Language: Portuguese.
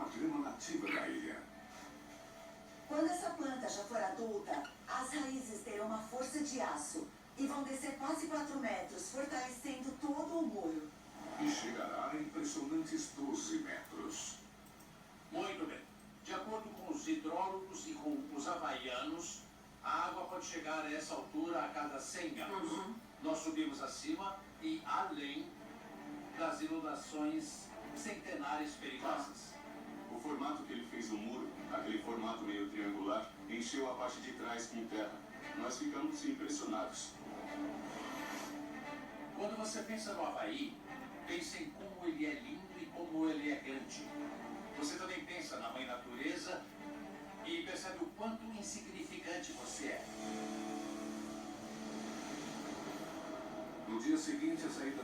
a grama nativa da ilha. Quando essa planta já for adulta, as raízes terão uma força de aço e vão descer quase 4 metros, fortalecendo todo o muro. E chegará a impressionantes 12 metros. Muito bem. De acordo com os hidrólogos e com os havaianos, a água pode chegar a essa altura a cada 100 metros. Nós subimos acima e além das inundações centenárias perigosas. O formato que ele fez no muro, aquele formato meio triangular, encheu a parte de trás com terra. Nós ficamos impressionados. Quando você pensa no Havaí, pense em como ele é lindo e como ele é grande. Você também pensa na mãe natureza e percebe o quanto insignificante você é. No dia seguinte, a saída